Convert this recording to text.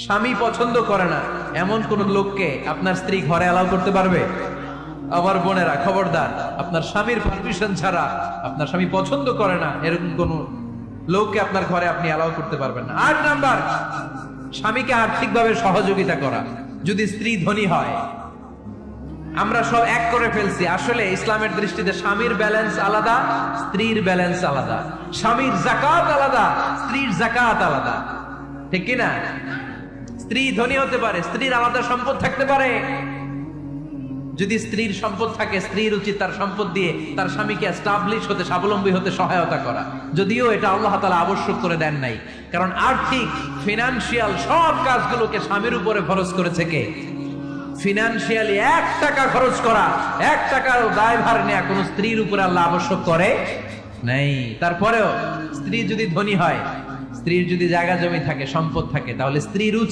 স্বামী পছন্দ করে না এমন কোন লোককে আপনার স্ত্রী ঘরে অ্যালাউ করতে পারবে? আমার বোনেরা খবরদার, আপনার স্বামীর পারমিশন ছাড়া, আপনার স্বামী পছন্দ করে না এরকম কোন লোককে আপনার ঘরে আপনি অ্যালাউ করতে পারবেন না। 8 নাম্বার, স্বামীকে আর্থিকভাবে সহযোগিতা করা। যদি স্ত্রী ধনী হয়, আমরা সব এক করে ফেলছি, আসলে ইসলামের দৃষ্টিতে স্বামীর ব্যালেন্স আলাদা, স্ত্রীর ব্যালেন্স আলাদা। স্বামীর যাকাত আলাদা, স্ত্রীর যাকাত আলাদা, ঠিক কিনা? স্ত্রী ধনী হতে পারে, স্ত্রীর আলাদা সম্পদ থাকতে পারে। যদি স্ত্রীর সম্পদ থাকে, স্ত্রীর উচিত তার সম্পদ দিয়ে তার স্বামীকে এস্টাবলিশ হতে, স্বাবলম্বী হতে সহায়তা করা। যদিও এটা আল্লাহ তাআলা আবশ্যক করে দেন নাই, কারণ আর্থিক ফিনান্সিয়াল সব কাজগুলোকে স্বামীর উপরে খরচ করেছে কে? ফিনান্সিয়ালি 1 টাকা খরচ করা, 1 টাকার দায়ভার নেয়া কোন স্ত্রীর উপরে আল্লাহ আবশ্যক করে নাই। তারপরেও স্ত্রী যদি ধনী হয়, স্ত্রীর যদি জায়গা জমি থাকে, সম্পদ থাকে, তাহলে স্ত্রীর উচিত